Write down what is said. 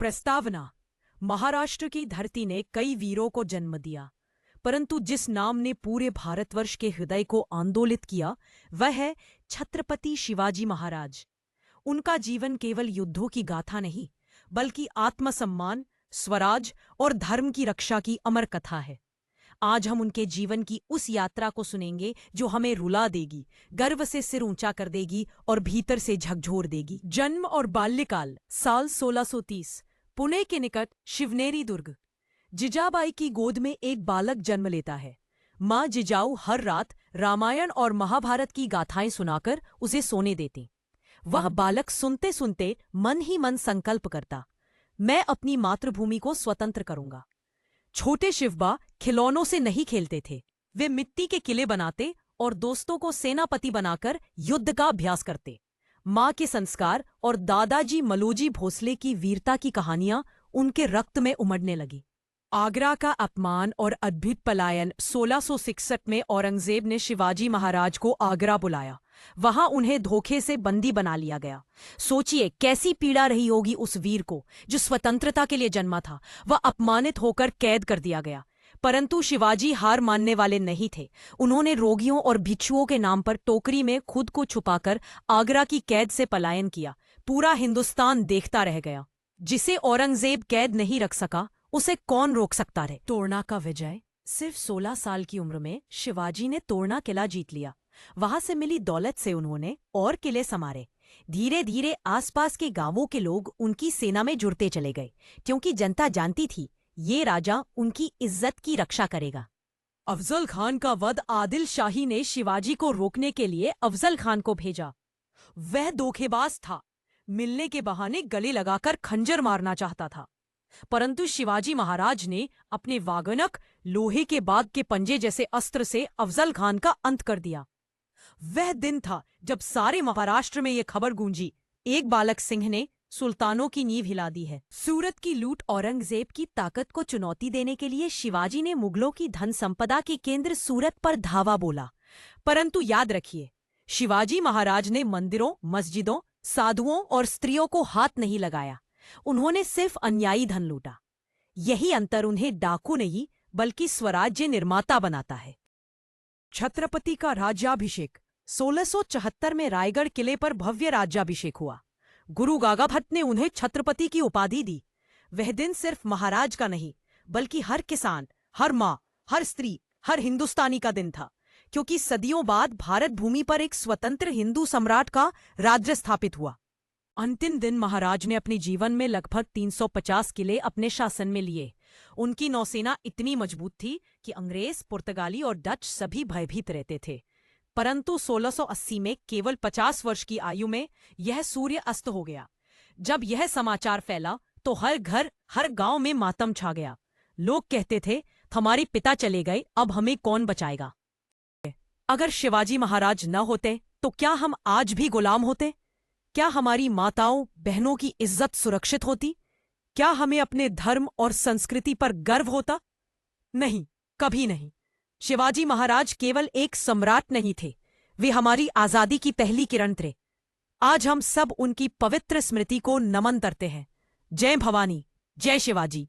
प्रस्तावना। महाराष्ट्र की धरती ने कई वीरों को जन्म दिया, परंतु जिस नाम ने पूरे भारतवर्ष के हृदय को आंदोलित किया वह है छत्रपति शिवाजी महाराज। उनका जीवन केवल युद्धों की गाथा नहीं, बल्कि आत्मसम्मान, स्वराज और धर्म की रक्षा की अमर कथा है। आज हम उनके जीवन की उस यात्रा को सुनेंगे जो हमें रुला देगी, गर्व से सिर ऊंचा कर देगी और भीतर से झकझोर देगी। जन्म और बाल्यकाल। साल 1630, पुणे के निकट शिवनेरी दुर्ग। जिजाबाई की गोद में एक बालक जन्म लेता है। माँ जिजाऊ हर रात रामायण और महाभारत की गाथाएं सुनाकर उसे सोने देती। वह बालक सुनते सुनते मन ही मन संकल्प करता, मैं अपनी मातृभूमि को स्वतंत्र करूंगा। छोटे शिवबा खिलौनों से नहीं खेलते थे। वे मिट्टी के किले बनाते और दोस्तों को सेनापति बनाकर युद्ध का अभ्यास करते। माँ के संस्कार और दादाजी मलोजी भोसले की वीरता की कहानियां उनके रक्त में उमड़ने लगी। आगरा का अपमान और अद्भुत पलायन। 1661 में औरंगजेब ने शिवाजी महाराज को आगरा बुलाया। वहां उन्हें धोखे से बंदी बना लिया गया। सोचिए कैसी पीड़ा रही होगी उस वीर को जो स्वतंत्रता के लिए जन्मा था। वह अपमानित होकर कैद कर दिया गया, परंतु शिवाजी हार मानने वाले नहीं थे। उन्होंने रोगियों और भिक्षुओं के नाम पर टोकरी में खुद को छुपाकर आगरा की कैद से पलायन किया। पूरा हिंदुस्तान देखता रह गया। जिसे औरंगजेब कैद नहीं रख सका, उसे कौन रोक सकता रहे। तोड़ना का विजय। सिर्फ 16 साल की उम्र में शिवाजी ने तोड़ना किला जीत लिया। वहां से मिली दौलत से उन्होंने और किले संवारे। धीरे धीरे आसपास के गांवों के लोग उनकी सेना में जुड़ते चले गए, क्योंकि जनता जानती थी ये राजा उनकी इज्जत की रक्षा करेगा। अफजल खान का वध। आदिल शाही ने शिवाजी को रोकने के लिए अफजल खान को भेजा। वह धोखेबाज था, मिलने के बहाने गले लगाकर खंजर मारना चाहता था, परंतु शिवाजी महाराज ने अपने वागनक, लोहे के बाग के पंजे जैसे अस्त्र से अफजल खान का अंत कर दिया। वह दिन था जब सारे महाराष्ट्र में यह खबर गूंजी, एक बालक सिंह ने सुल्तानों की नींव हिला दी है। सूरत की लूट। औरंगजेब की ताकत को चुनौती देने के लिए शिवाजी ने मुगलों की धन संपदा के केंद्र सूरत पर धावा बोला। परंतु याद रखिए, शिवाजी महाराज ने मंदिरों, मस्जिदों, साधुओं और स्त्रियों को हाथ नहीं लगाया। उन्होंने सिर्फ अन्यायी धन लूटा। यही अंतर उन्हें डाकू नहीं बल्कि स्वराज्य निर्माता बनाता है। छत्रपति का राज्याभिषेक। 1674 में रायगढ़ किले पर भव्य राज्याभिषेक हुआ। गुरु गागा भट्ट ने उन्हें छत्रपति की उपाधि दी। वह दिन सिर्फ महाराज का नहीं, बल्कि हर किसान, हर माँ, हर स्त्री, हर हिंदुस्तानी का दिन था, क्योंकि सदियों बाद भारत भूमि पर एक स्वतंत्र हिंदू सम्राट का राज्य स्थापित हुआ। अंतिम दिन महाराज ने अपने जीवन में लगभग 350 किले अपने शासन में लिए। उनकी नौसेना इतनी मजबूत थी कि अंग्रेज, पुर्तगाली और डच सभी भयभीत रहते थे। परंतु 1680 में केवल 50 वर्ष की आयु में यह सूर्य अस्त हो गया। जब यह समाचार फैला तो हर घर, हर गांव में मातम छा गया। लोग कहते थे, हमारे पिता चले गए, अब हमें कौन बचाएगा। अगर शिवाजी महाराज न होते तो क्या हम आज भी गुलाम होते? क्या हमारी माताओं बहनों की इज्जत सुरक्षित होती? क्या हमें अपने धर्म और संस्कृति पर गर्व होता? नहीं, कभी नहीं। शिवाजी महाराज केवल एक सम्राट नहीं थे, वे हमारी आजादी की पहली किरण थे। आज हम सब उनकी पवित्र स्मृति को नमन करते हैं। जय भवानी, जय शिवाजी।